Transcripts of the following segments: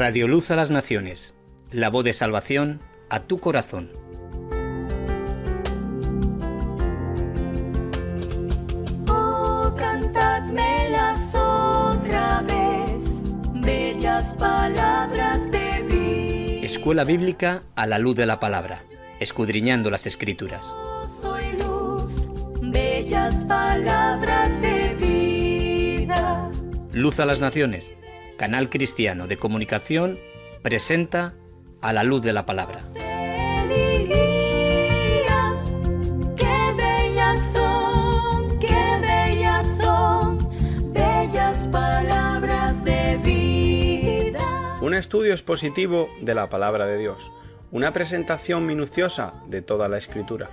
Radio Luz a las Naciones, la voz de salvación a tu corazón. Oh, cantadmelas otra vez, bellas palabras de vida. Escuela Bíblica a la luz de la palabra, escudriñando las Escrituras. Yo soy luz, bellas palabras de vida. Luz a las Naciones, canal cristiano de comunicación, presenta a la luz de la palabra. Qué bellas son, bellas palabras de vida. Un estudio expositivo de la palabra de Dios, una presentación minuciosa de toda la Escritura,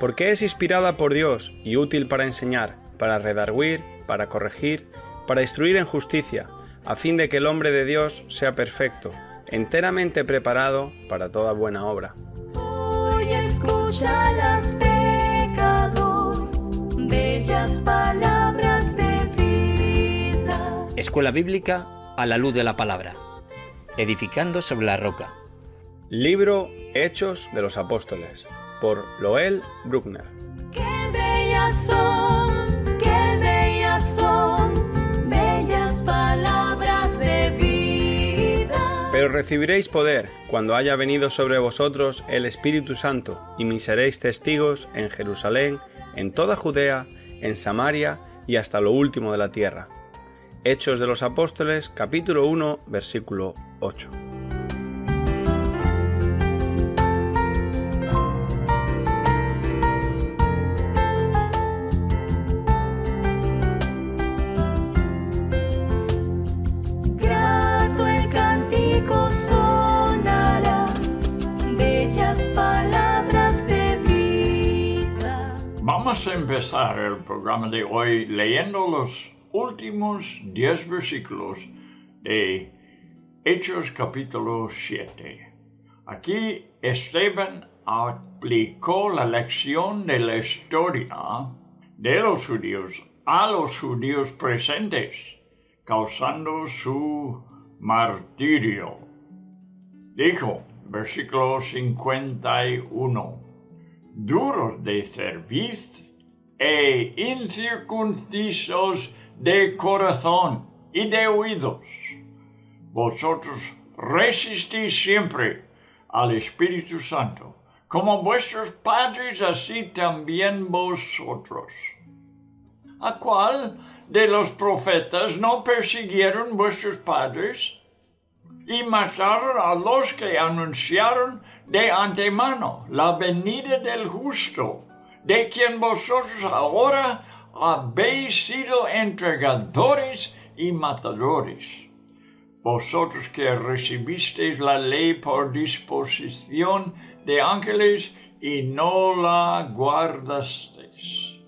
porque es inspirada por Dios y útil para enseñar, para redarguir, para corregir, para instruir en justicia, a fin de que el hombre de Dios sea perfecto, enteramente preparado para toda buena obra. Hoy escúchalas, pecador, bellas palabras de vida. Escuela Bíblica a la luz de la palabra, edificando sobre la roca. Libro Hechos de los Apóstoles, por Loel Bruckner. Qué bellas son, bellas palabras de vida. Pero recibiréis poder cuando haya venido sobre vosotros el Espíritu Santo, y me seréis testigos en Jerusalén, en toda Judea, en Samaria y hasta lo último de la tierra. Hechos de los Apóstoles, capítulo 1, versículo 8. Grato el cántico sonará, bellas palabras de vida. Vamos a empezar el programa de hoy leyendo los últimos 10 versículos de Hechos capítulo 7. Aquí Esteban aplicó la lección de la historia de los judíos a los judíos presentes, causando su martirio. Dijo, versículo 51, duros de cerviz e incircuncisos de corazón y de oídos. Vosotros resistís siempre al Espíritu Santo, como vuestros padres, así también vosotros. ¿A cuál de los profetas no persiguieron vuestros padres y mataron a los que anunciaron de antemano la venida del justo, de quien vosotros ahora habéis sido entregadores y matadores? Vosotros que recibisteis la ley por disposición de ángeles y no la guardasteis.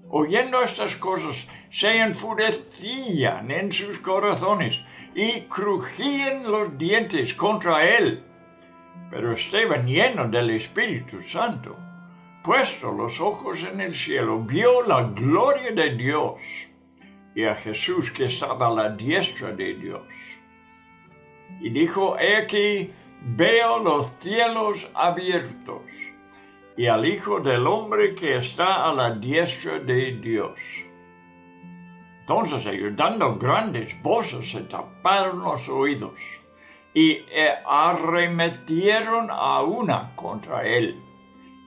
Oyendo estas cosas, se enfurecían en sus corazones y crujían los dientes contra él. Pero Esteban, lleno del Espíritu Santo, puesto los ojos en el cielo, vio la gloria de Dios y a Jesús que estaba a la diestra de Dios. Y dijo, he aquí, veo los cielos abiertos y al Hijo del Hombre que está a la diestra de Dios. Entonces ellos, dando grandes voces, se taparon los oídos y arremetieron a una contra él,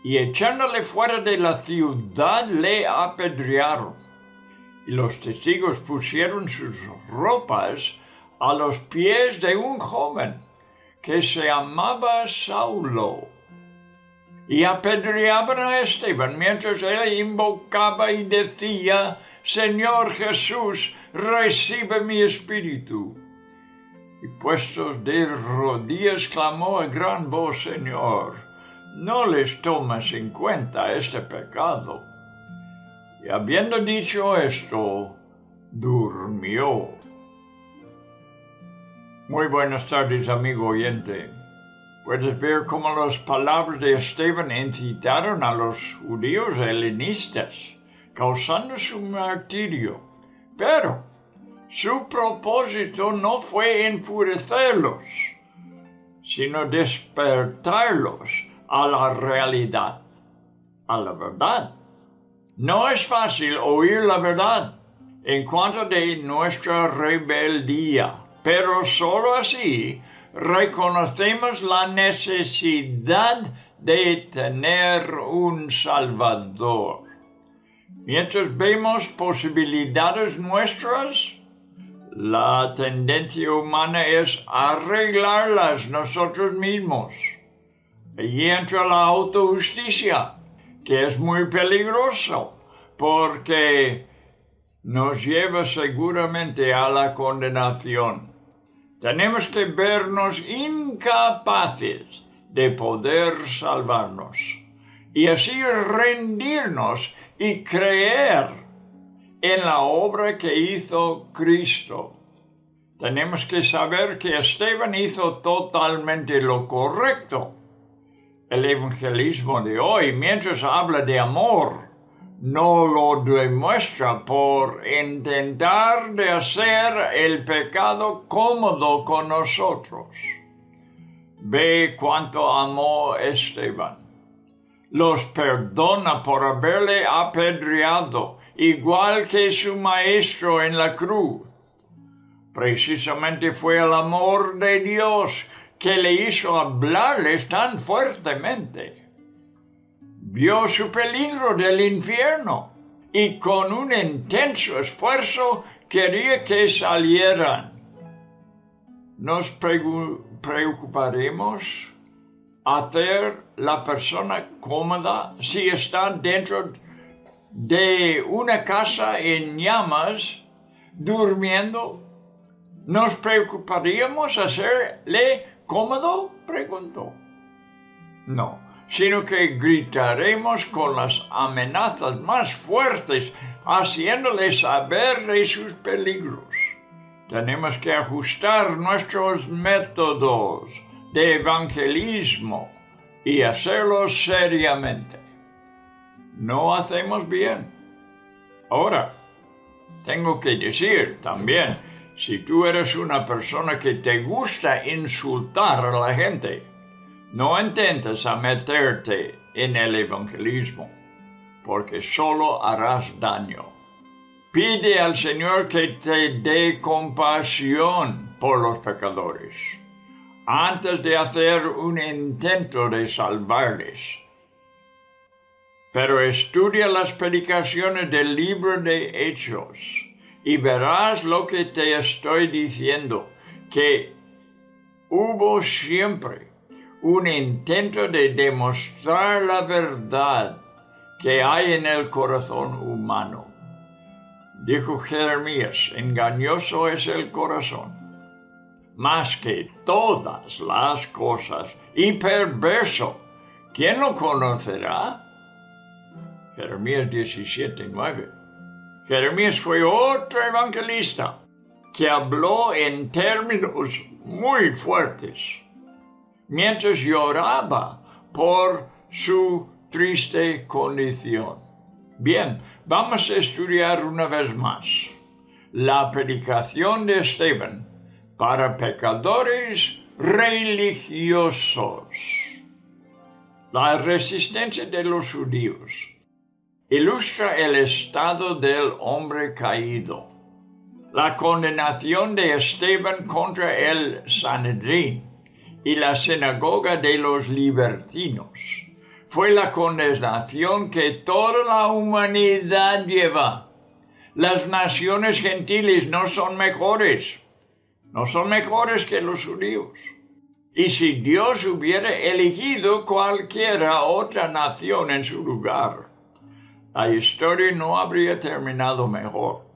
y echándole fuera de la ciudad le apedrearon. Y los testigos pusieron sus ropas a los pies de un joven que se llamaba Saulo, y apedreaban a Esteban mientras él invocaba y decía, Señor Jesús, recibe mi espíritu. Y puestos de rodillas clamó a gran voz, Señor, no les tomes en cuenta este pecado. Y habiendo dicho esto, durmió. Muy buenas tardes, amigo oyente. Puedes ver cómo las palabras de Esteban incitaron a los judíos helenistas, causando su martirio. Pero Su propósito no fue enfurecerlos, sino despertarlos a la realidad, a la verdad. No es fácil oír la verdad en cuanto de nuestra rebeldía, pero solo así reconocemos la necesidad de tener un Salvador. Mientras vemos posibilidades nuestras, la tendencia humana es arreglarlas nosotros mismos. Allí entra la autojusticia, que es muy peligroso, porque nos lleva seguramente a la condenación. Tenemos que vernos incapaces de poder salvarnos y así rendirnos y creer en la obra que hizo Cristo. Tenemos que saber que Esteban hizo totalmente lo correcto. El evangelismo de hoy, mientras habla de amor, no lo demuestra por intentar de hacer el pecado cómodo con nosotros. Ve cuánto amó Esteban. Los perdona por haberle apedreado, igual que su maestro en la cruz. Precisamente fue el amor de Dios que le hizo hablarles tan fuertemente. Vio su peligro del infierno y con un intenso esfuerzo quería que salieran. Nos preocuparemos hacer la persona cómoda si está dentro de una casa en llamas durmiendo. ¿Nos preocuparíamos hacerle cómodo? Preguntó. No, sino que gritaremos con las amenazas más fuertes, haciéndole saber de sus peligros. Tenemos que ajustar nuestros métodos de evangelismo y hacerlo seriamente. No hacemos bien. Ahora, tengo que decir también, si tú eres una persona que te gusta insultar a la gente, no intentes meterte en el evangelismo, porque solo harás daño. Pide al Señor que te dé compasión por los pecadores, antes de hacer un intento de salvarles. Pero estudia las predicaciones del libro de Hechos y verás lo que te estoy diciendo, que hubo siempre un intento de demostrar la verdad que hay en el corazón humano. Dijo Jeremías, engañoso es el corazón, más que todas las cosas, y perverso. ¿Quién lo conocerá? Jeremías 17:9. Jeremías fue otro evangelista que habló en términos muy fuertes, mientras lloraba por su triste condición. Bien, vamos a estudiar una vez más la predicación de Esteban para pecadores religiosos. La resistencia de los judíos ilustra el estado del hombre caído. La condenación de Esteban contra el Sanedrín y la sinagoga de los libertinos fue la condenación que toda la humanidad lleva. Las naciones gentiles no son mejores que los judíos. Y si Dios hubiera elegido cualquiera otra nación en su lugar, la historia no habría terminado mejor.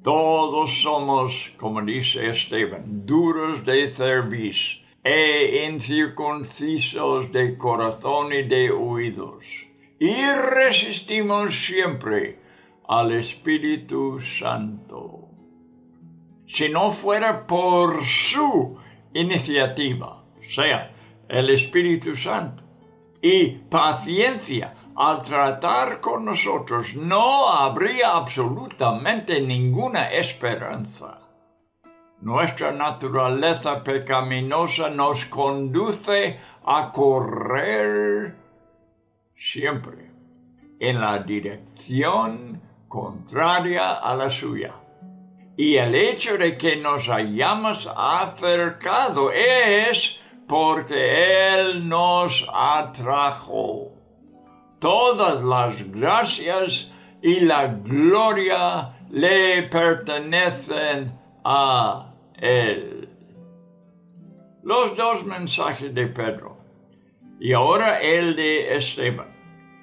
Todos somos, como dice Esteban, duros de cerviz e incircuncisos de corazón y de oídos, y resistimos siempre al Espíritu Santo. Si no fuera por su iniciativa, o sea, el Espíritu Santo, y paciencia al tratar con nosotros, no habría absolutamente ninguna esperanza. Nuestra naturaleza pecaminosa nos conduce a correr siempre en la dirección contraria a la suya. Y el hecho de que nos hayamos acercado es porque Él nos atrajo. Todas las gracias y la gloria le pertenecen a Él. Los dos mensajes de Pedro y ahora el de Esteban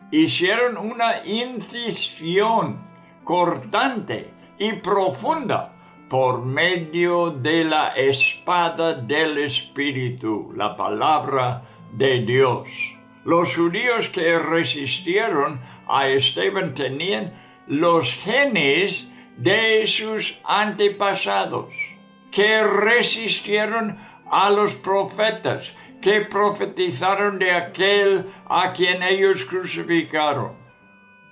hicieron una incisión cortante y profunda por medio de la espada del Espíritu, la palabra de Dios. Los judíos que resistieron a Esteban tenían los genes de sus antepasados, que resistieron a los profetas, que profetizaron de aquel a quien ellos crucificaron.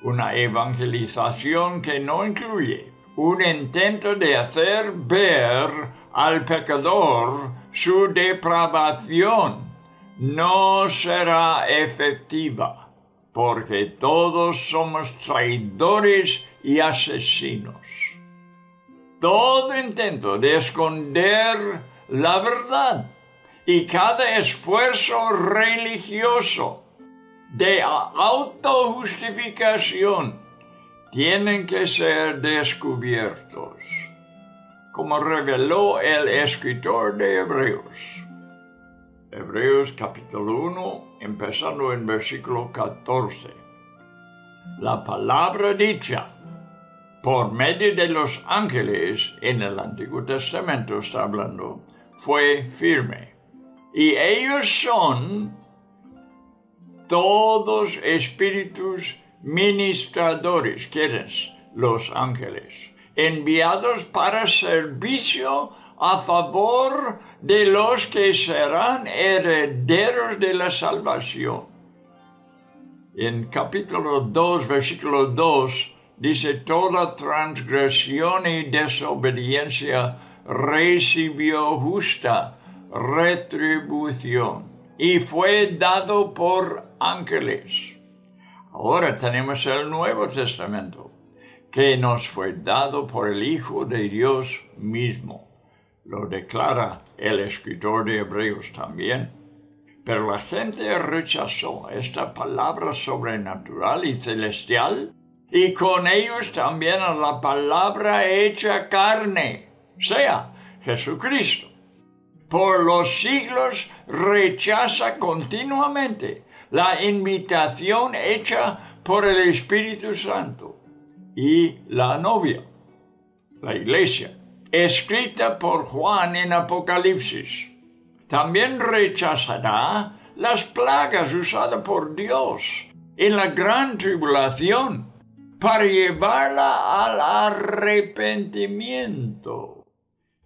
Una evangelización que no incluye un intento de hacer ver al pecador su depravación no será efectiva, porque todos somos traidores y asesinos. Todo intento de esconder la verdad y cada esfuerzo religioso de autojustificación tienen que ser descubiertos, como reveló el escritor de Hebreos. Hebreos capítulo 1, empezando en versículo 14. La palabra dicha por medio de los ángeles en el Antiguo Testamento, está hablando, fue firme. Y ellos son todos espíritus ministradores, ¿quieres? Los ángeles, enviados para servicio a favor de los que serán herederos de la salvación. En capítulo 2, versículo 2, dice, toda transgresión y desobediencia recibió justa retribución y fue dado por ángeles. Ahora tenemos el Nuevo Testamento, que nos fue dado por el Hijo de Dios mismo. Lo declara el escritor de Hebreos también. Pero la gente rechazó esta palabra sobrenatural y celestial, y con ellos también a la palabra hecha carne, sea Jesucristo. Por los siglos rechaza continuamente la invitación hecha por el Espíritu Santo y la novia, la iglesia, escrita por Juan en Apocalipsis. También rechazará las plagas usadas por Dios en la gran tribulación para llevarla al arrepentimiento.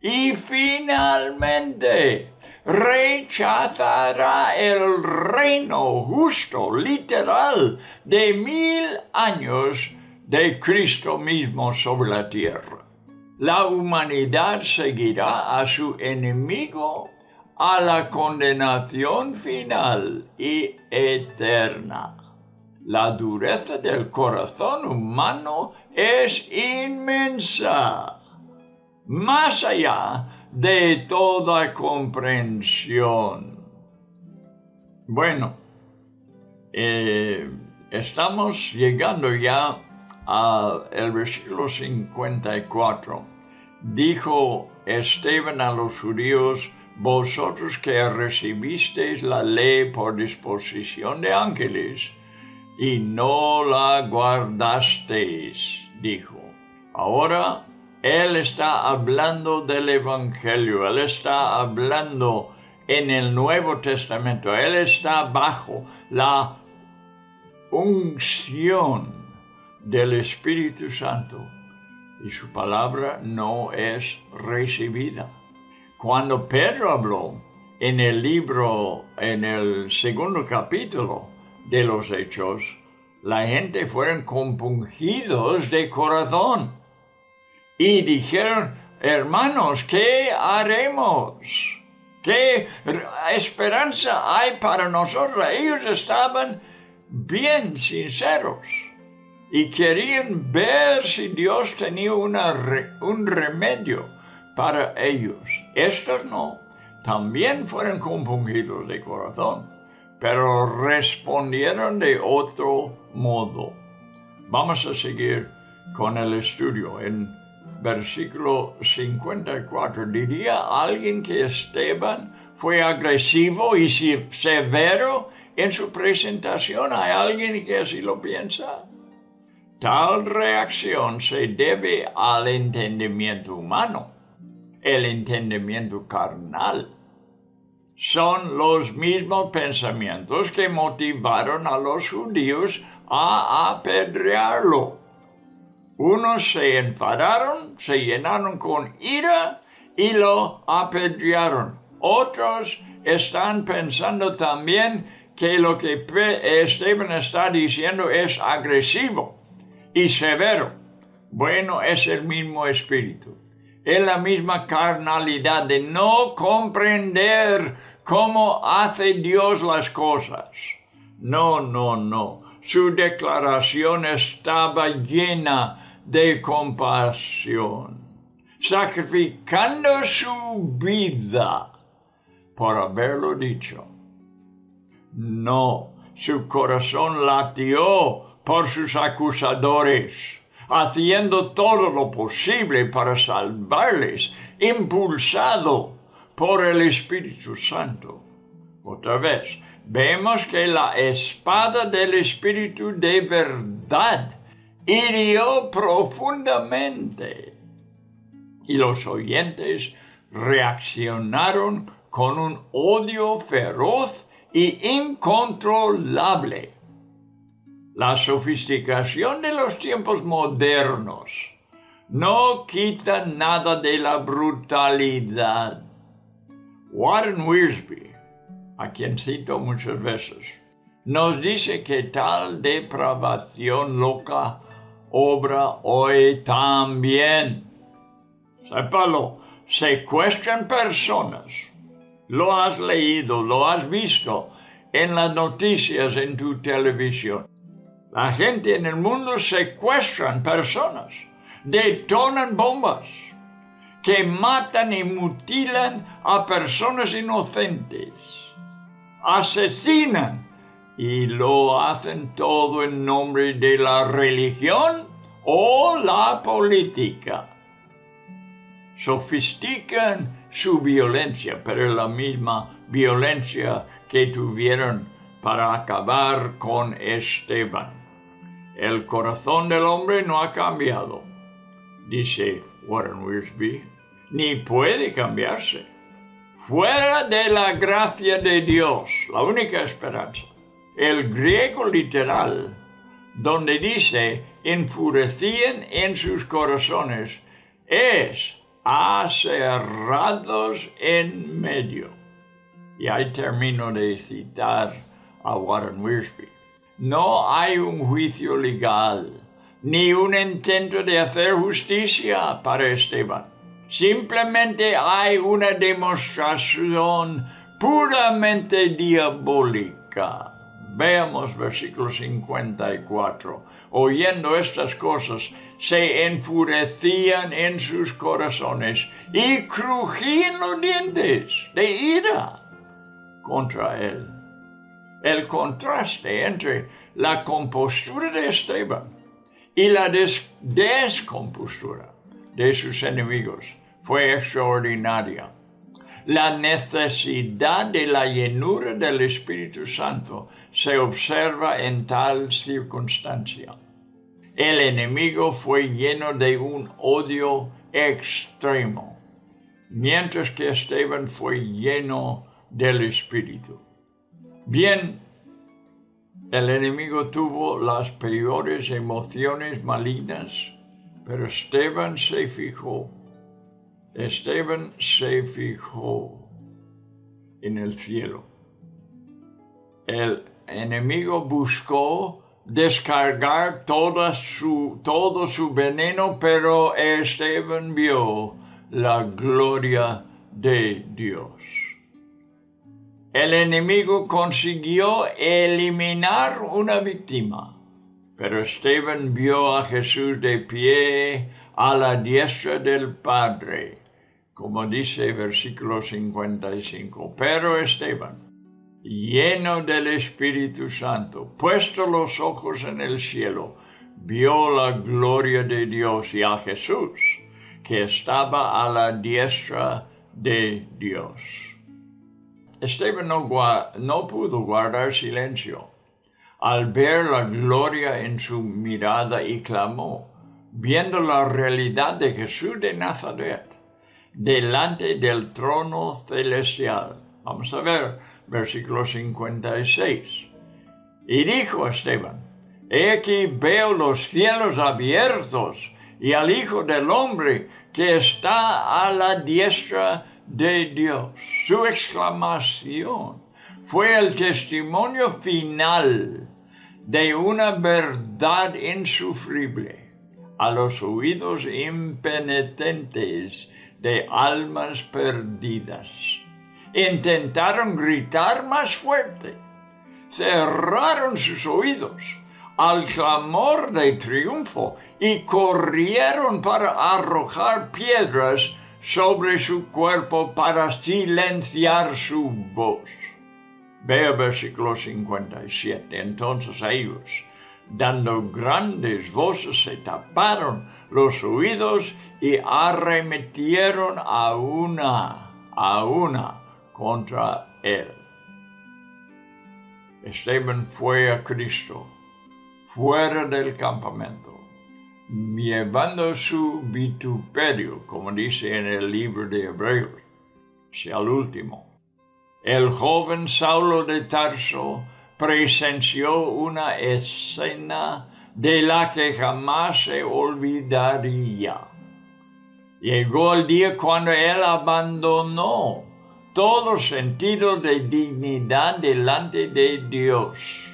Y finalmente rechazará el reino justo, literal, de 1000 años de Cristo mismo sobre la tierra. La humanidad seguirá a su enemigo a la condenación final y eterna. La dureza del corazón humano es inmensa, más allá de toda comprensión. Bueno, estamos llegando ya al versículo 54. Dijo Esteban a los judíos, vosotros que recibisteis la ley por disposición de ángeles y no la guardasteis, dijo. Ahora Él está hablando del Evangelio, Él está hablando en el Nuevo Testamento, Él está bajo la unción del Espíritu Santo y su palabra no es recibida. Cuando Pedro habló en el segundo capítulo de los Hechos, la gente fueron compungidos de corazón y dijeron, hermanos, ¿qué haremos? ¿Qué esperanza hay para nosotros? Ellos estaban bien sinceros y querían ver si Dios tenía un remedio para ellos. Estos no, también fueron compungidos de corazón, pero respondieron de otro modo. Vamos a seguir con el estudio. En versículo 54, ¿diría alguien que Esteban fue agresivo y severo en su presentación? ¿Hay alguien que así lo piensa? Tal reacción se debe al entendimiento humano, el entendimiento carnal. Son los mismos pensamientos que motivaron a los judíos a apedrearlo. Unos se enfadaron, se llenaron con ira y lo apedrearon. Otros están pensando también que lo que Esteban está diciendo es agresivo y severo. Bueno, es el mismo espíritu. Es la misma carnalidad de no comprender cómo hace Dios las cosas. No. Su declaración estaba llena de compasión, sacrificando su vida por haberlo dicho. No, su corazón latió por sus acusadores, haciendo todo lo posible para salvarles, impulsado por el Espíritu Santo. Otra vez, vemos que la espada del Espíritu de verdad hirió profundamente, y los oyentes reaccionaron con un odio feroz e incontrolable. La sofisticación de los tiempos modernos no quita nada de la brutalidad. Warren Wiersbe, a quien cito muchas veces, nos dice que tal depravación loca obra hoy también. Sépalo, secuestran personas. Lo has leído, lo has visto en las noticias en tu televisión. La gente en el mundo secuestran personas, detonan bombas, que matan y mutilan a personas inocentes, asesinan, y lo hacen todo en nombre de la religión o la política. Sofistican su violencia, pero es la misma violencia que tuvieron para acabar con Esteban. El corazón del hombre no ha cambiado, dice Warren Wiersbe, ni puede cambiarse. Fuera de la gracia de Dios, la única esperanza. El griego literal, donde dice enfurecían en sus corazones, es aserrados en medio. Y ahí termino de citar a Warren Wiersbe. No hay un juicio legal, ni un intento de hacer justicia para Esteban. Simplemente hay una demostración puramente diabólica. Veamos versículo 54. Oyendo estas cosas, se enfurecían en sus corazones y crujían los dientes de ira contra él. El contraste entre la compostura de Esteban y la descompostura de sus enemigos fue extraordinaria. La necesidad de la llenura del Espíritu Santo se observa en tal circunstancia. El enemigo fue lleno de un odio extremo, mientras que Esteban fue lleno del Espíritu. Bien, el enemigo tuvo las peores emociones malignas, pero Esteban se fijó en el cielo. El enemigo buscó descargar todo su veneno, pero Esteban vio la gloria de Dios. El enemigo consiguió eliminar una víctima, pero Esteban vio a Jesús de pie a la diestra del Padre, como dice versículo 55. Pero Esteban, lleno del Espíritu Santo, puesto los ojos en el cielo, vio la gloria de Dios y a Jesús, que estaba a la diestra de Dios. Esteban no pudo guardar silencio al ver la gloria en su mirada y clamó, viendo la realidad de Jesús de Nazaret, delante del trono celestial. Vamos a ver, versículo 56. Y dijo Esteban, he aquí veo los cielos abiertos y al Hijo del Hombre que está a la diestra de Dios. Su exclamación fue el testimonio final de una verdad insufrible a los oídos impenitentes de almas perdidas. Intentaron gritar más fuerte, cerraron sus oídos al clamor de triunfo y corrieron para arrojar piedras sobre su cuerpo para silenciar su voz. Vea versículo 57. Entonces ellos, dando grandes voces, se taparon los oídos y arremetieron a una contra él. Esteban fue a Cristo fuera del campamento, llevando su vituperio, como dice en el libro de Hebreos, hacia el último. El joven Saulo de Tarso presenció una escena de la que jamás se olvidaría. Llegó el día cuando él abandonó todo sentido de dignidad delante de Dios,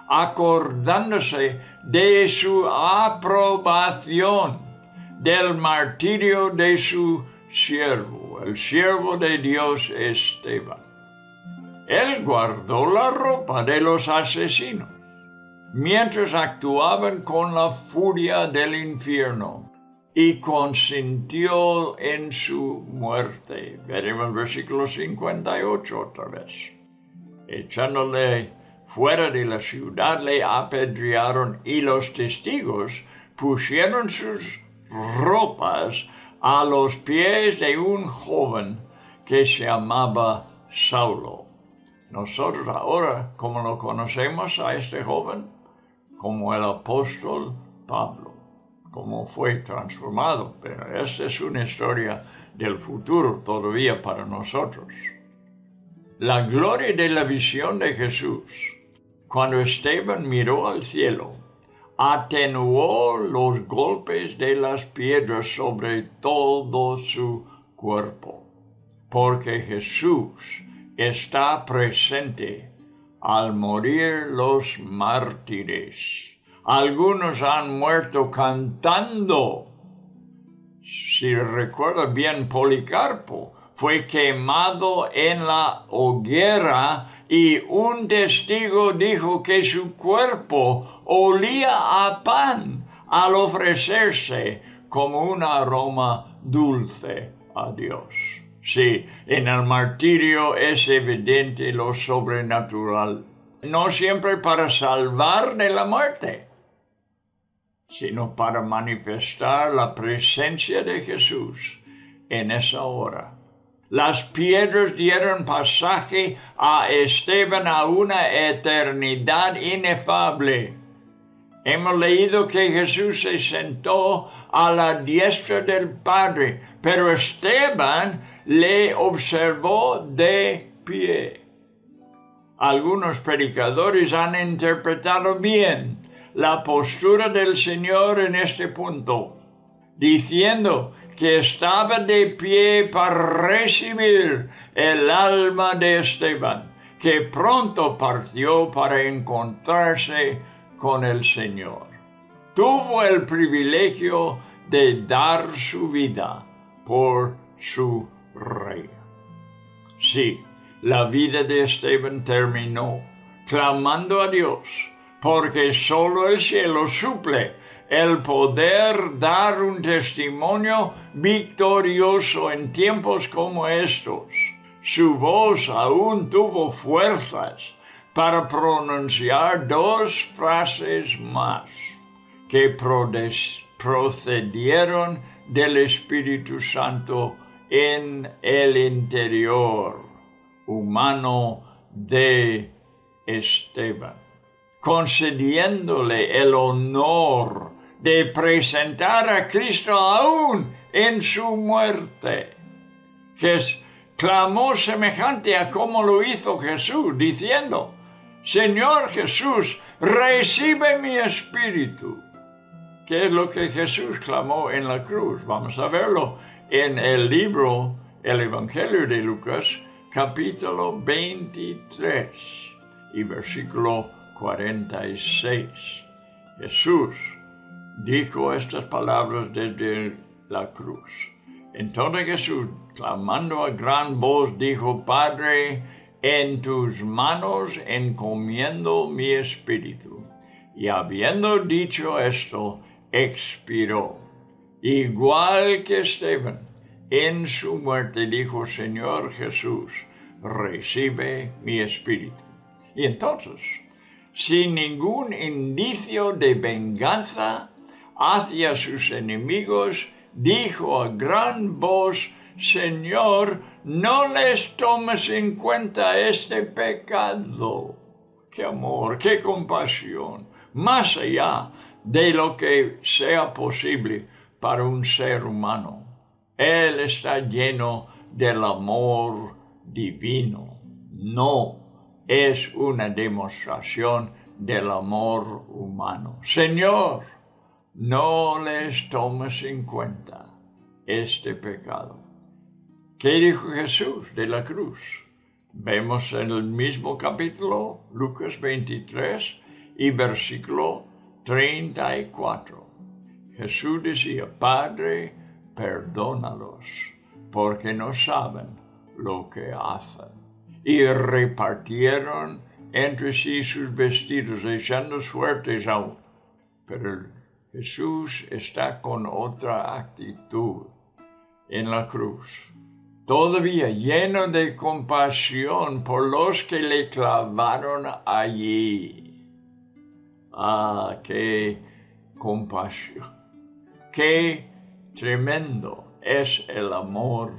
acordándose de su aprobación del martirio de su siervo, el siervo de Dios Esteban. Él guardó la ropa de los asesinos, mientras actuaban con la furia del infierno, y consintió en su muerte. Veremos el versículo 58 otra vez. Echándole fuera de la ciudad, le apedrearon, y los testigos pusieron sus ropas a los pies de un joven que se llamaba Saulo. Nosotros ahora, ¿cómo lo conocemos a este joven? Como el apóstol Pablo, como fue transformado. Pero esta es una historia del futuro todavía para nosotros. La gloria de la visión de Jesús, cuando Esteban miró al cielo, atenuó los golpes de las piedras sobre todo su cuerpo, porque Jesús está presente al morir los mártires. Algunos han muerto cantando. Si recuerda bien, Policarpo fue quemado en la hoguera y un testigo dijo que su cuerpo olía a pan al ofrecerse como un aroma dulce a Dios. Sí, en el martirio es evidente lo sobrenatural, no siempre para salvar de la muerte, sino para manifestar la presencia de Jesús en esa hora. Las piedras dieron pasaje a Esteban a una eternidad inefable. Hemos leído que Jesús se sentó a la diestra del Padre, pero Esteban le observó de pie. Algunos predicadores han interpretado bien la postura del Señor en este punto, diciendo que estaba de pie para recibir el alma de Esteban, que pronto partió para encontrarse con el Señor. Tuvo el privilegio de dar su vida por su rey. Sí, la vida de Esteban terminó clamando a Dios, porque solo el cielo suple el poder dar un testimonio victorioso en tiempos como estos. Su voz aún tuvo fuerzas para pronunciar 2 frases más que procedieron del Espíritu Santo en el interior humano de Esteban, concediéndole el honor de presentar a Cristo aún en su muerte. Clamó semejante a como lo hizo Jesús, diciendo: Señor Jesús, recibe mi espíritu. ¿Qué es lo que Jesús clamó en la cruz? Vamos a verlo en el Evangelio de Lucas, capítulo 23 y versículo 46. Jesús dijo estas palabras desde la cruz. Entonces Jesús, clamando a gran voz, dijo: Padre, en tus manos encomiendo mi espíritu. Y habiendo dicho esto, expiró. Igual que Esteban, en su muerte dijo: Señor Jesús, recibe mi espíritu. Y entonces, sin ningún indicio de venganza hacia sus enemigos, dijo a gran voz: Señor, no les tomes en cuenta este pecado. ¡Qué amor, qué compasión! Más allá de lo que sea posible para un ser humano. Él está lleno del amor divino. No es una demostración del amor humano. Señor, no les tomes en cuenta este pecado. ¿Qué dijo Jesús de la cruz? Vemos en el mismo capítulo, Lucas 23 y versículo 34. Jesús decía: Padre, perdónalos, porque no saben lo que hacen. Y repartieron entre sí sus vestidos, echando suertes aún. Pero Jesús está con otra actitud en la cruz, todavía lleno de compasión por los que le clavaron allí. ¡Ah, qué compasión! ¡Qué tremendo es el amor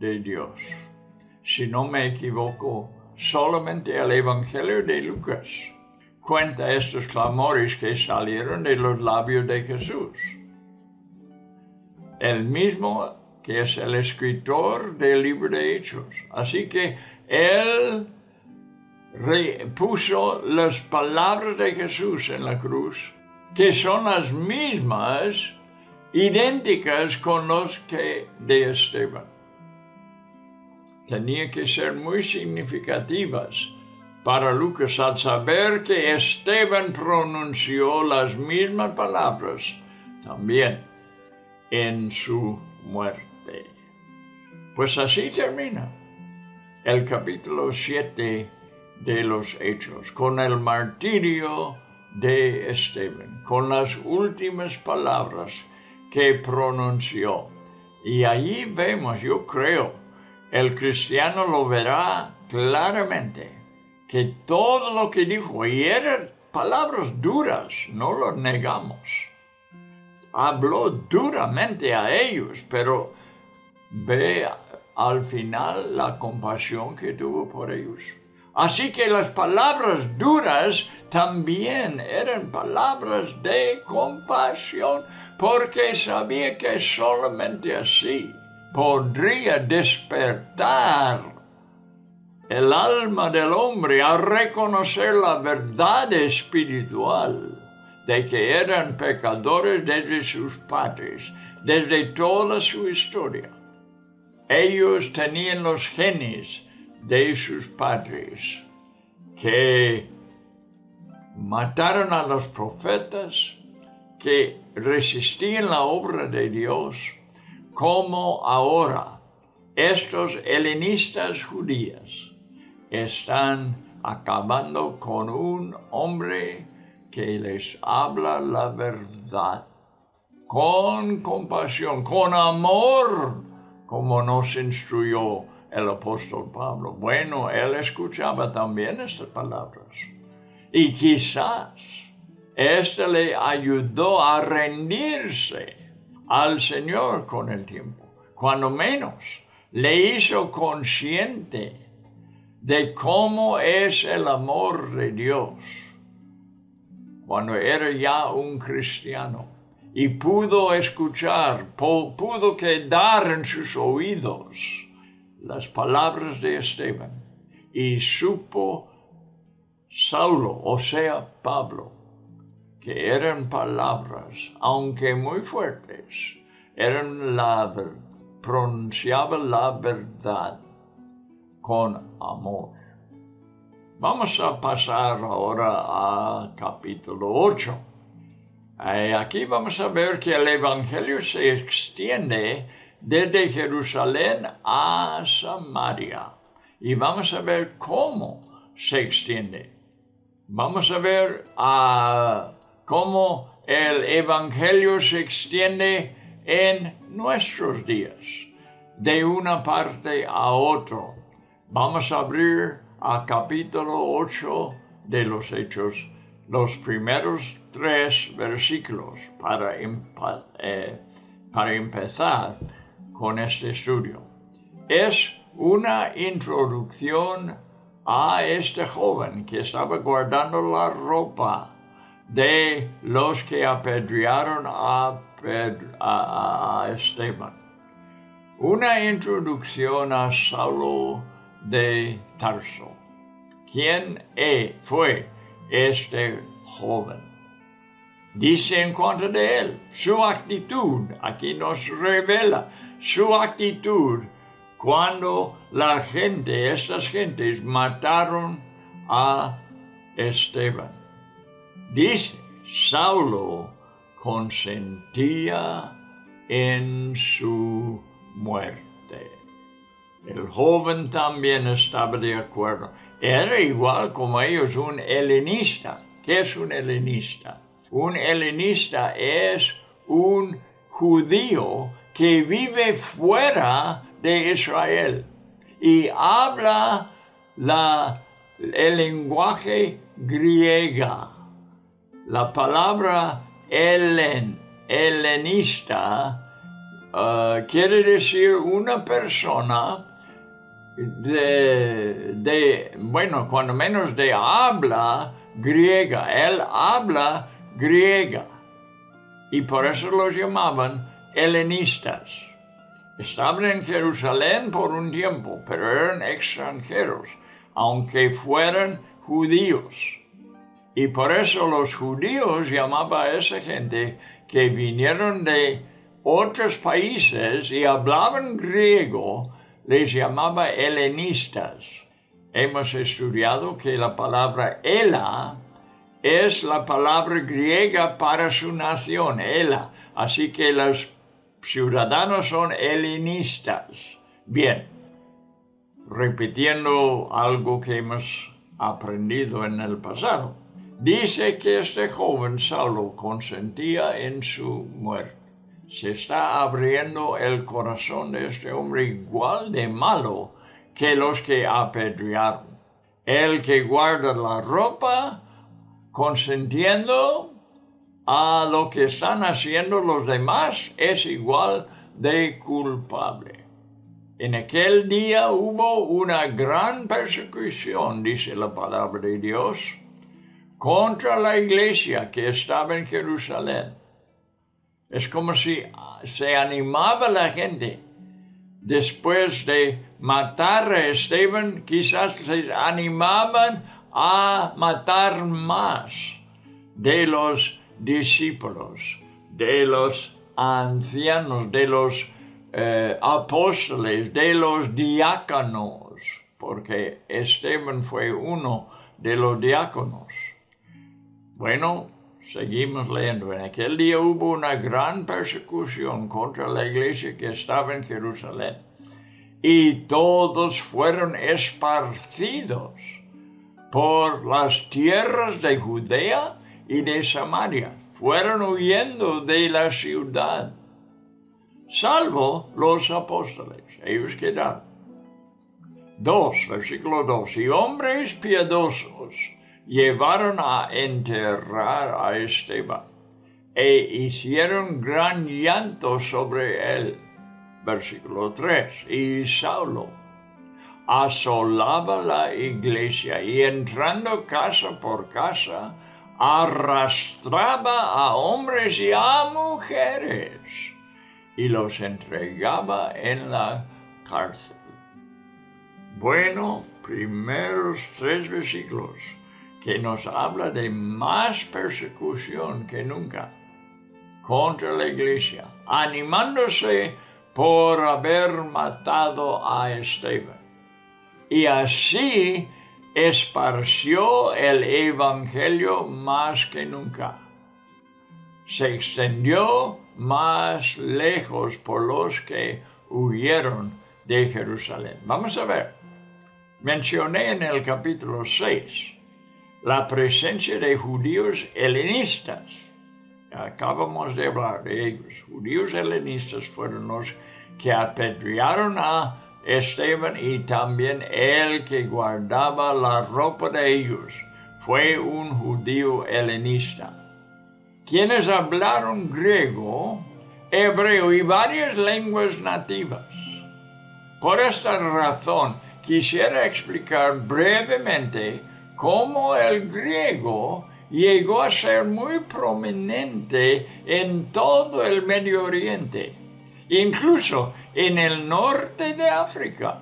de Dios! Si no me equivoco, solamente el Evangelio de Lucas cuenta estos clamores que salieron de los labios de Jesús. El mismo que es el escritor del libro de Hechos. Así que él puso las palabras de Jesús en la cruz, que son las mismas, idénticas con los que de Esteban. Tenía que ser muy significativas para Lucas al saber que Esteban pronunció las mismas palabras también en su muerte. Pues así termina el capítulo 7 de los Hechos, con el martirio de Esteban, con las últimas palabras que pronunció. Y allí vemos, yo creo, el cristiano lo verá claramente, que todo lo que dijo, y eran palabras duras, no lo negamos. Habló duramente a ellos, pero ve al final la compasión que tuvo por ellos. Así que las palabras duras también eran palabras de compasión, porque sabía que solamente así podría despertar el alma del hombre a reconocer la verdad espiritual de que eran pecadores desde sus padres, desde toda su historia. Ellos tenían los genes de sus padres que mataron a los profetas que resistían la obra de Dios, como ahora estos helenistas judíos están acabando con un hombre que les habla la verdad, con compasión, con amor, como nos instruyó el apóstol Pablo. Bueno, él escuchaba también estas palabras. Y quizás esto le ayudó a rendirse al Señor con el tiempo. Cuando menos, le hizo consciente de cómo es el amor de Dios cuando era ya un cristiano y pudo escuchar, pudo quedar en sus oídos las palabras de Esteban y supo Saulo, o sea, Pablo, que eran palabras, aunque muy fuertes, pronunciaba la verdad con amor. Vamos a pasar ahora a capítulo 8. Aquí vamos a ver que el Evangelio se extiende desde Jerusalén a Samaria. Y vamos a ver cómo se extiende. Vamos a ver cómo el Evangelio se extiende en nuestros días, de una parte a otra. Vamos a abrir a capítulo 8 de los Hechos, los primeros 3 versículos, para empezar con este estudio. Es una introducción a este joven que estaba guardando la ropa de los que apedrearon a Esteban. Una introducción a Saulo de Tarso. ¿Quién fue este joven? Dice en cuanto de él, su actitud, aquí nos revela su actitud cuando estas gentes mataron a Esteban. Dice, Saulo consentía en su muerte. El joven también estaba de acuerdo. Era igual como ellos, un helenista. ¿Qué es un helenista? Un helenista es un judío que vive fuera de Israel y habla el lenguaje griego. La palabra helenista quiere decir una persona cuando menos de habla griega. Él habla griega y por eso los llamaban helenistas. Estaban en Jerusalén por un tiempo, pero eran extranjeros, aunque fueran judíos. Y por eso los judíos llamaban a esa gente que vinieron de otros países y hablaban griego, les llamaba helenistas. Hemos estudiado que la palabra Ela es la palabra griega para su nación, Ela. Así que los ciudadanos son helenistas. Bien, repitiendo algo que hemos aprendido en el pasado. Dice que este joven Saulo consentía en su muerte. Se está abriendo el corazón de este hombre igual de malo que los que apedrearon. El que guarda la ropa consentiendo a lo que están haciendo los demás es igual de culpable. En aquel día hubo una gran persecución, dice la palabra de Dios, contra la iglesia que estaba en Jerusalén. Es como si se animaba la gente. Después de matar a Esteban, quizás se animaban a matar más de los discípulos, de los ancianos, de los apóstoles, de los diáconos, porque Esteban fue uno de los diáconos. Bueno, seguimos leyendo. En aquel día hubo una gran persecución contra la iglesia que estaba en Jerusalén. Y todos fueron esparcidos por las tierras de Judea y de Samaria. Fueron huyendo de la ciudad, salvo los apóstoles. Ellos quedaron. 2, versículo 2. Y hombres piadosos llevaron a enterrar a Esteban e hicieron gran llanto sobre él. Versículo 3. Y Saulo asolaba la iglesia y entrando casa por casa, arrastraba a hombres y a mujeres y los entregaba en la cárcel. Bueno, primeros 3 versículos que nos habla de más persecución que nunca contra la iglesia, animándose por haber matado a Esteban. Y así esparció el evangelio más que nunca. Se extendió más lejos por los que huyeron de Jerusalén. Vamos a ver. Mencioné en el capítulo 6 la presencia de judíos helenistas. Acabamos de hablar de ellos. Judíos helenistas fueron los que apedrearon a Esteban y también el que guardaba la ropa de ellos fue un judío helenista. Quienes hablaron griego, hebreo y varias lenguas nativas. Por esta razón, quisiera explicar brevemente cómo el griego llegó a ser muy prominente en todo el Medio Oriente, incluso en el norte de África.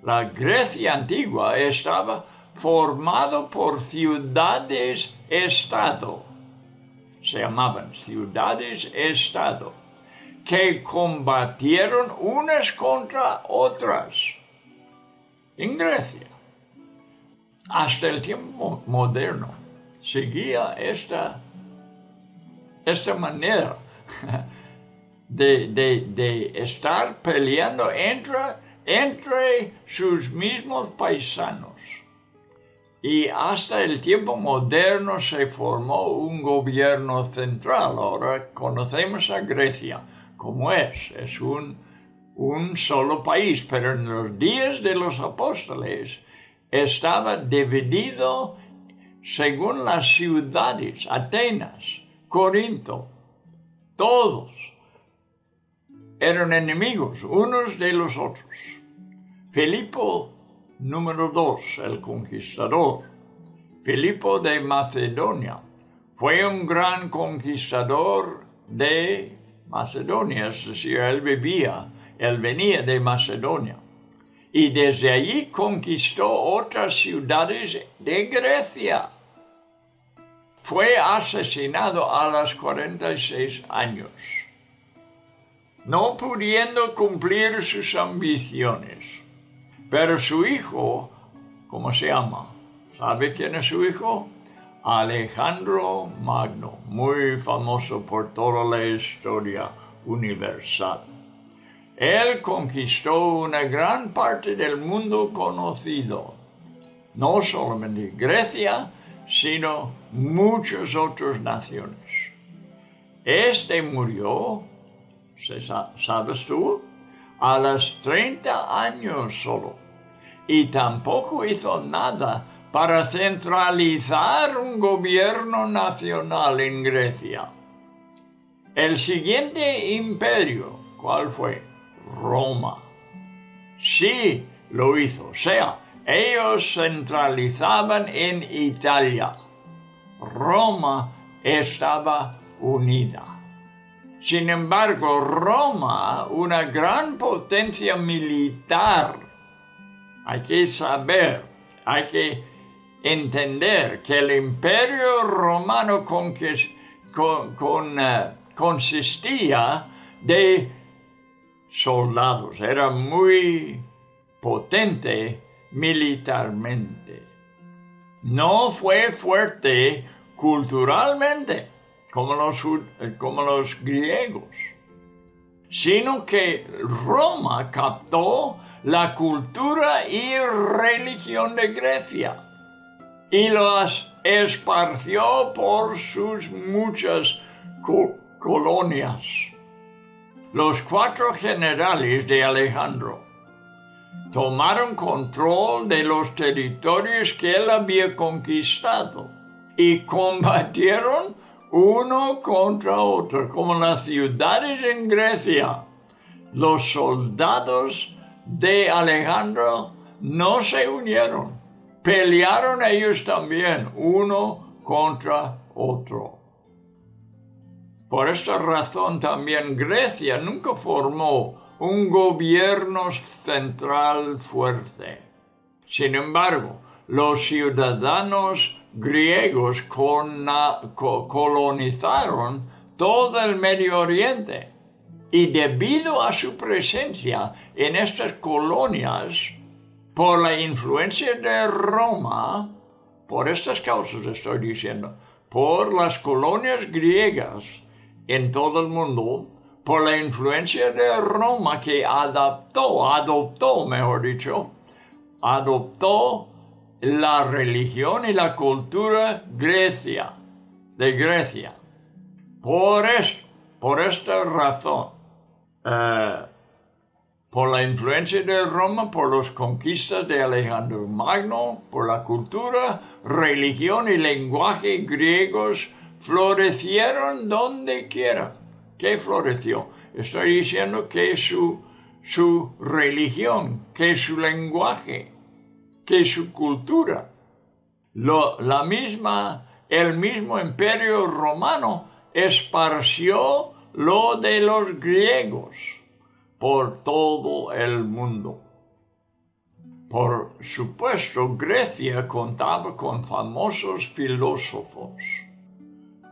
La Grecia antigua estaba formada por ciudades-estado, se llamaban ciudades-estado, que combatieron unas contra otras en Grecia. Hasta el tiempo moderno seguía esta manera de estar peleando entre sus mismos paisanos. Y hasta el tiempo moderno se formó un gobierno central. Ahora conocemos a Grecia como es un solo país, pero en los días de los apóstoles estaba dividido según las ciudades, Atenas, Corinto, todos eran enemigos unos de los otros. Filipo número 2, el conquistador, Filipo de Macedonia, fue un gran conquistador de Macedonia, es decir, él venía de Macedonia. Y desde allí conquistó otras ciudades de Grecia. Fue asesinado a los 46 años, no pudiendo cumplir sus ambiciones. Pero su hijo, ¿cómo se llama? ¿Sabe quién es su hijo? Alejandro Magno, muy famoso por toda la historia universal. Él conquistó una gran parte del mundo conocido, no solamente Grecia, sino muchas otras naciones. Este murió, ¿sabes tú? A los 30 años solo, y tampoco hizo nada para centralizar un gobierno nacional en Grecia. El siguiente imperio, ¿cuál fue? Roma. Sí, lo hizo. O sea, ellos centralizaban en Italia. Roma estaba unida. Sin embargo, Roma, una gran potencia militar, hay que saber, hay que entender que el imperio romano consistía de soldados, era muy potente militarmente. No fue fuerte culturalmente como los griegos, sino que Roma captó la cultura y religión de Grecia y las esparció por sus muchas colonias. Los 4 generales de Alejandro tomaron control de los territorios que él había conquistado y combatieron uno contra otro, como las ciudades en Grecia. Los soldados de Alejandro no se unieron, pelearon ellos también, uno contra otro. Por esta razón también Grecia nunca formó un gobierno central fuerte. Sin embargo, los ciudadanos griegos colonizaron todo el Medio Oriente y debido a su presencia en estas colonias, por la influencia de Roma, por estas causas estoy diciendo, por las colonias griegas en todo el mundo, por la influencia de Roma que adoptó la religión y la cultura de Grecia. Por esta razón, por la influencia de Roma, por las conquistas de Alejandro Magno, por la cultura, religión y lenguaje griegos, florecieron donde quiera. ¿Qué floreció? Estoy diciendo que su religión, que su lenguaje, que su cultura. El mismo imperio romano esparció lo de los griegos por todo el mundo. Por supuesto, Grecia contaba con famosos filósofos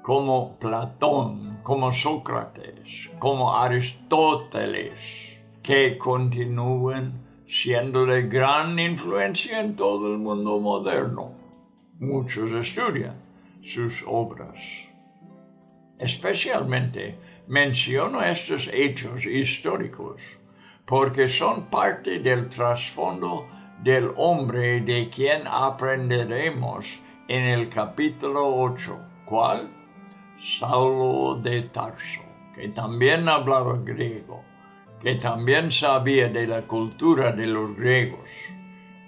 como Platón, como Sócrates, como Aristóteles, que continúan siendo de gran influencia en todo el mundo moderno. Muchos estudian sus obras. Especialmente menciono estos hechos históricos porque son parte del trasfondo del hombre de quien aprenderemos en el capítulo 8. ¿Cuál? Saulo de Tarso, que también hablaba griego, que también sabía de la cultura de los griegos,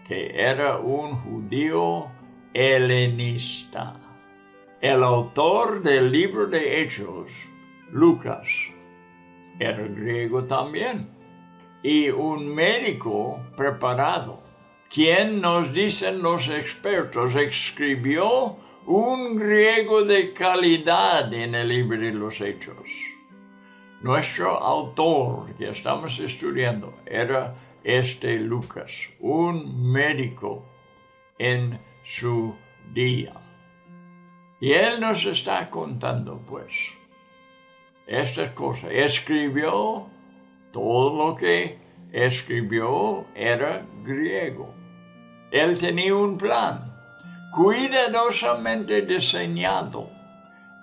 que era un judío helenista. El autor del libro de Hechos, Lucas, era griego también, y un médico preparado, quien nos dicen los expertos, escribió un griego de calidad en el libro de los Hechos. Nuestro autor que estamos estudiando era Lucas, un médico en su día. Y él nos está contando, pues, estas cosas. Escribió, todo lo que escribió era griego. Él tenía un plan cuidadosamente diseñado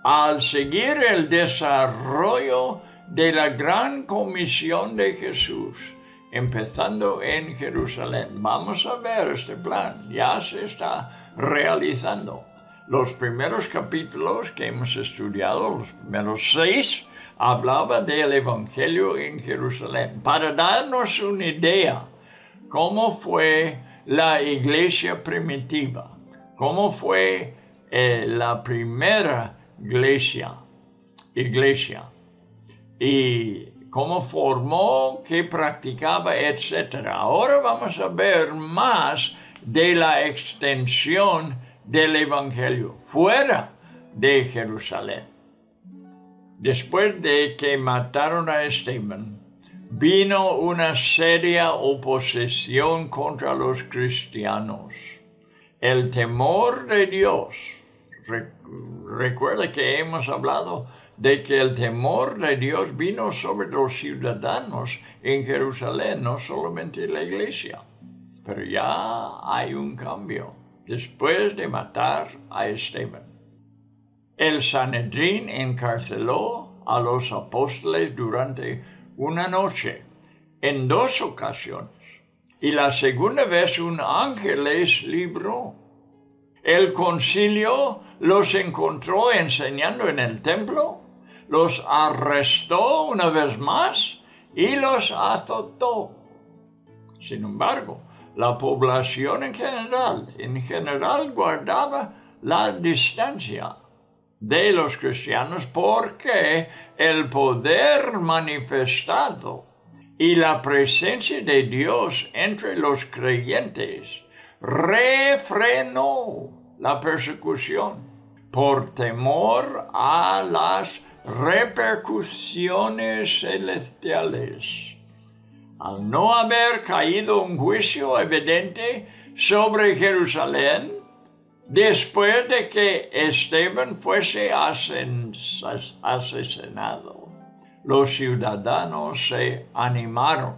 al seguir el desarrollo de la gran comisión de Jesús, empezando en Jerusalén. Vamos a ver este plan, ya se está realizando. Los primeros capítulos que hemos estudiado, los primeros 6, hablaba del Evangelio en Jerusalén, para darnos una idea cómo fue la iglesia primitiva, cómo fue la primera iglesia, y cómo formó, qué practicaba, etc. Ahora vamos a ver más de la extensión del Evangelio fuera de Jerusalén. Después de que mataron a Esteban, vino una seria oposición contra los cristianos. El temor de Dios. Recuerda que hemos hablado de que el temor de Dios vino sobre los ciudadanos en Jerusalén, no solamente la iglesia. Pero ya hay un cambio después de matar a Esteban. El Sanedrín encarceló a los apóstoles durante una noche, en 2 ocasiones, y la segunda vez un ángel les libró. El concilio los encontró enseñando en el templo, los arrestó una vez más y los azotó. Sin embargo, la población en general guardaba la distancia de los cristianos porque el poder manifestado y la presencia de Dios entre los creyentes refrenó la persecución por temor a las repercusiones celestiales. Al no haber caído un juicio evidente sobre Jerusalén, después de que Esteban fuese asesinado, los ciudadanos se animaron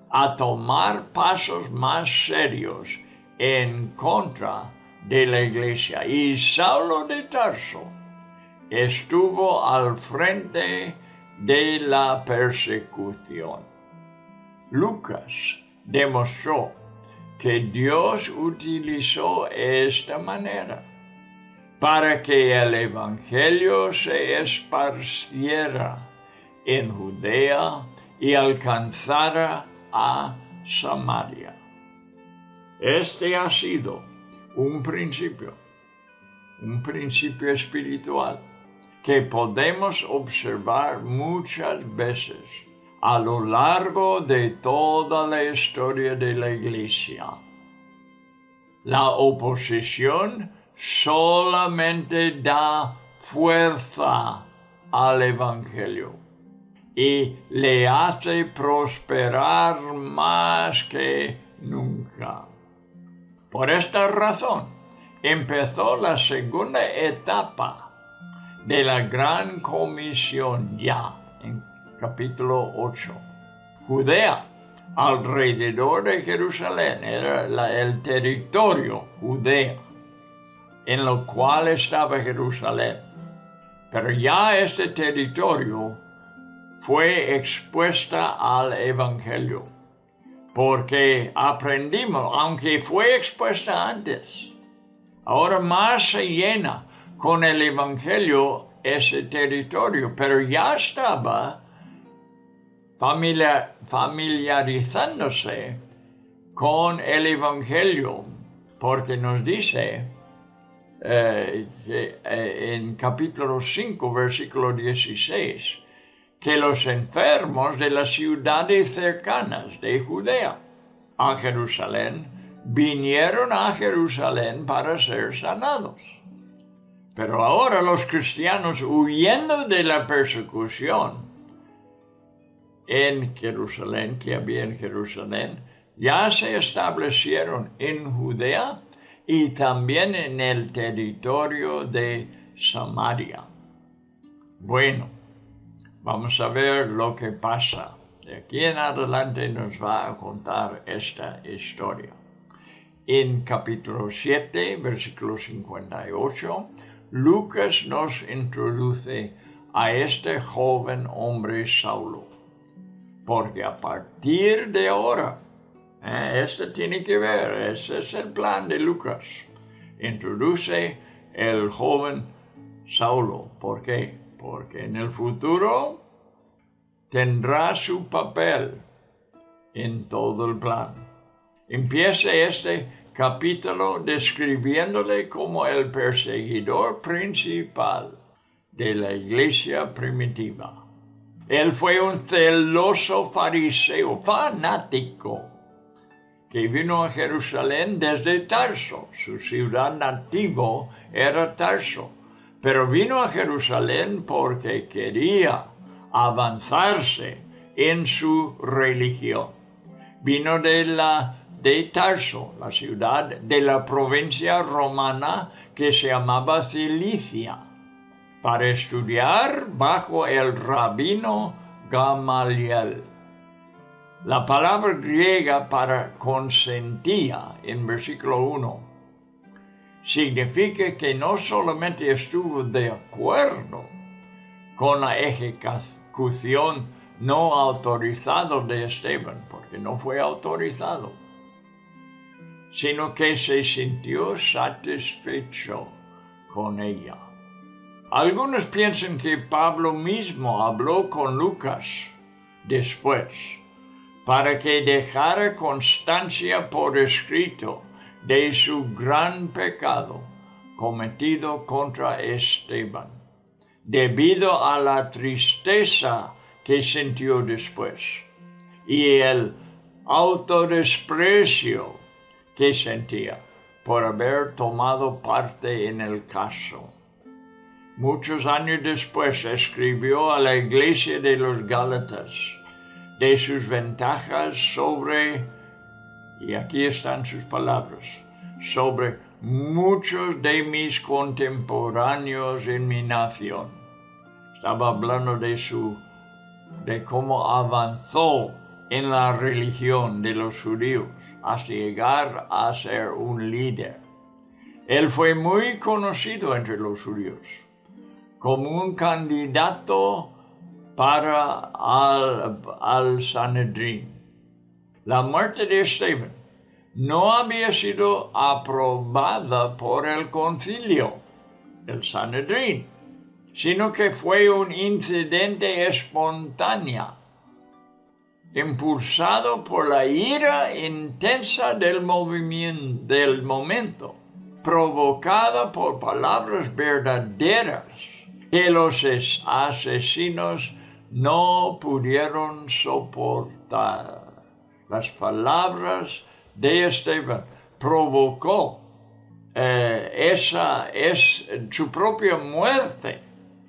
a tomar pasos más serios en contra de la iglesia, y Saulo de Tarso estuvo al frente de la persecución. Lucas demostró que Dios utilizó esta manera para que el evangelio se esparciera en Judea y alcanzara a Samaria. Este ha sido un principio espiritual que podemos observar muchas veces a lo largo de toda la historia de la Iglesia. La oposición solamente da fuerza al Evangelio y le hace prosperar más que nunca. Por esta razón, empezó la segunda etapa de la Gran Comisión ya en capítulo 8. Judea, alrededor de Jerusalén, era el territorio Judea, en lo cual estaba Jerusalén. Pero ya este territorio fue expuesta al Evangelio, porque aprendimos, aunque fue expuesta antes, ahora más se llena con el Evangelio ese territorio, pero ya estaba familiarizándose con el Evangelio, porque nos dice en capítulo 5, versículo 16, que los enfermos de las ciudades cercanas de Judea a Jerusalén vinieron a Jerusalén para ser sanados. Pero ahora los cristianos, huyendo de la persecución en Jerusalén, que había en Jerusalén, ya se establecieron en Judea y también en el territorio de Samaria. Bueno, vamos a ver lo que pasa. De aquí en adelante nos va a contar esta historia. En capítulo 7, versículo 58, Lucas nos introduce a este joven hombre Saulo. Porque a partir de ahora, esto tiene que ver, ese es el plan de Lucas. Introduce el joven Saulo. ¿Por qué? Porque en el futuro tendrá su papel en todo el plan. Empieza este capítulo describiéndole como el perseguidor principal de la iglesia primitiva. Él fue un celoso fariseo, fanático, que vino a Jerusalén desde Tarso. Su ciudad nativa era Tarso, pero vino a Jerusalén porque quería avanzarse en su religión. Vino de Tarso, la ciudad de la provincia romana que se llamaba Cilicia, para estudiar bajo el rabino Gamaliel. La palabra griega para consentía en versículo 1 significa que no solamente estuvo de acuerdo con la ejecución no autorizada de Esteban, porque no fue autorizado, sino que se sintió satisfecho con ella. Algunos piensan que Pablo mismo habló con Lucas después, para que dejara constancia por escrito de su gran pecado cometido contra Esteban, debido a la tristeza que sintió después y el autodesprecio que sentía por haber tomado parte en el caso. Muchos años después escribió a la iglesia de los Gálatas de sus ventajas sobre, y aquí están sus palabras, sobre muchos de mis contemporáneos en mi nación. Estaba hablando de cómo avanzó en la religión de los judíos hasta llegar a ser un líder. Él fue muy conocido entre los judíos como un candidato para al Sanedrín. La muerte de Esteban no había sido aprobada por el concilio, el Sanedrín, sino que fue un incidente espontáneo, impulsado por la ira intensa del momento, provocada por palabras verdaderas que los asesinos no pudieron soportar. Las palabras de Esteban provocó su propia muerte,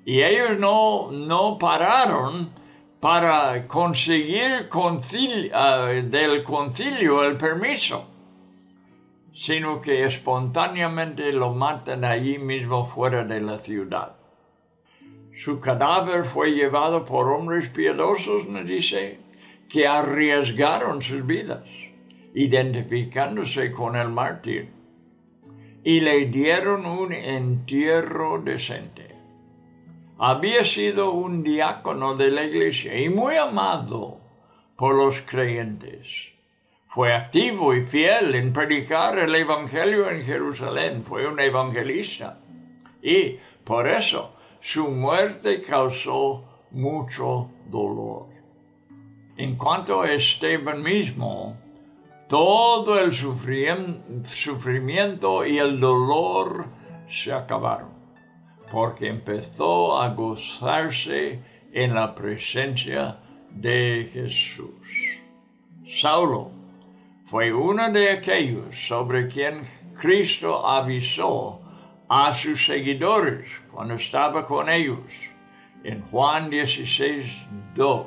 y ellos no pararon para conseguir del concilio el permiso, sino que espontáneamente lo matan allí mismo fuera de la ciudad. Su cadáver fue llevado por hombres piadosos, nos dice, que arriesgaron sus vidas, identificándose con el mártir, y le dieron un entierro decente. Había sido un diácono de la iglesia y muy amado por los creyentes. Fue activo y fiel en predicar el evangelio en Jerusalén. Fue un evangelista. Y por eso su muerte causó mucho dolor. En cuanto a Esteban mismo, todo el sufrimiento y el dolor se acabaron, porque empezó a gozarse en la presencia de Jesús. Saulo fue uno de aquellos sobre quien Cristo avisó a sus seguidores cuando estaba con ellos. En Juan 16:2,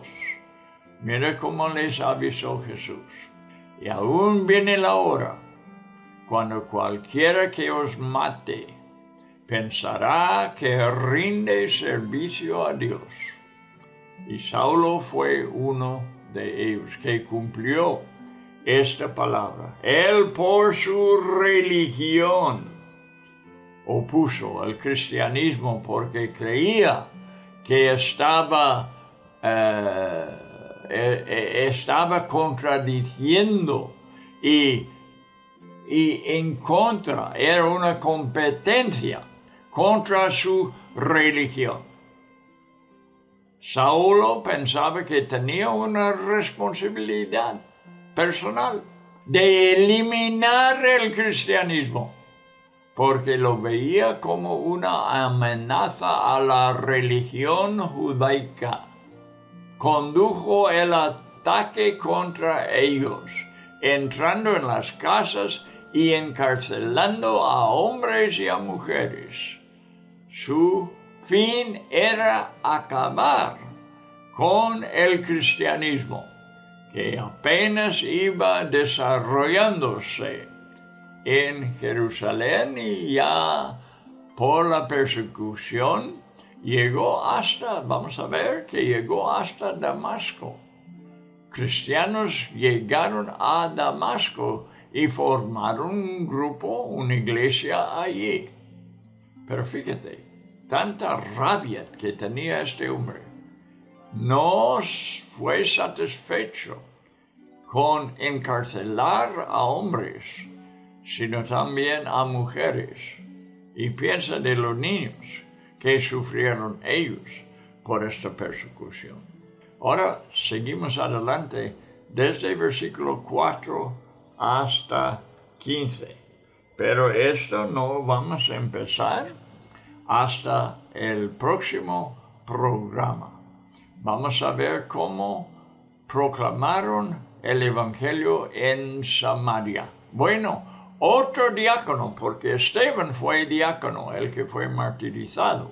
mira cómo les avisó Jesús. Y aún viene la hora cuando cualquiera que os mate pensará que rinde servicio a Dios. Y Saulo fue uno de ellos que cumplió esta palabra. Él por su religión opuso al cristianismo porque creía que estaba contradiciendo y en contra, era una competencia contra su religión. Saulo pensaba que tenía una responsabilidad personal de eliminar el cristianismo, porque lo veía como una amenaza a la religión judaica. Condujo el ataque contra ellos, entrando en las casas y encarcelando a hombres y a mujeres. Su fin era acabar con el cristianismo, que apenas iba desarrollándose en Jerusalén, y ya por la persecución llegó hasta Damasco. Cristianos llegaron a Damasco y formaron un grupo, una iglesia allí. Pero fíjate, tanta rabia que tenía este hombre. No fue satisfecho con encarcelar a hombres, sino también a mujeres. Y piensa de los niños que sufrieron ellos por esta persecución. Ahora seguimos adelante desde el versículo 4 hasta 15. Pero esto no vamos a empezar hasta el próximo programa. Vamos a ver cómo proclamaron el Evangelio en Samaria. Bueno, otro diácono, porque Esteban fue diácono, el que fue martirizado.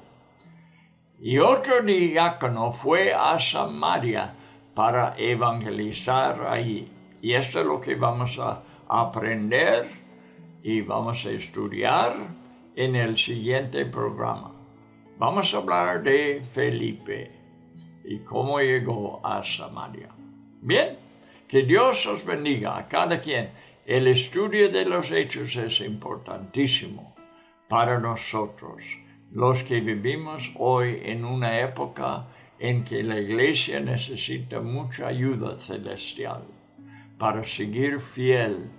Y otro diácono fue a Samaria para evangelizar allí. Y esto es lo que vamos a aprender y vamos a estudiar en el siguiente programa. Vamos a hablar de Felipe y cómo llegó a Samaria. Bien, que Dios os bendiga a cada quien. El estudio de los hechos es importantísimo para nosotros, los que vivimos hoy en una época en que la iglesia necesita mucha ayuda celestial para seguir fiel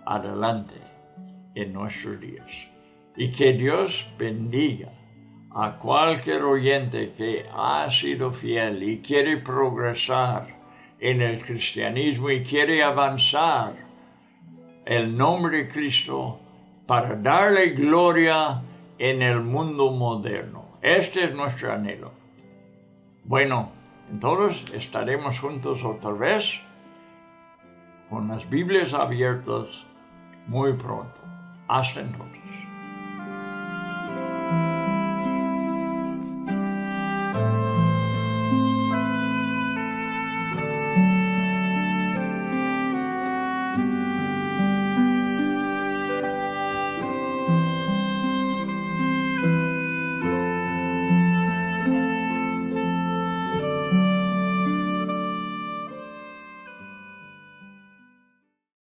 adelante en nuestros días. Y que Dios bendiga a cualquier oyente que ha sido fiel y quiere progresar en el cristianismo y quiere avanzar el nombre de Cristo para darle gloria en el mundo moderno. Este es nuestro anhelo. Bueno, entonces estaremos juntos otra vez con las Biblias abiertas muy pronto. Hasta entonces.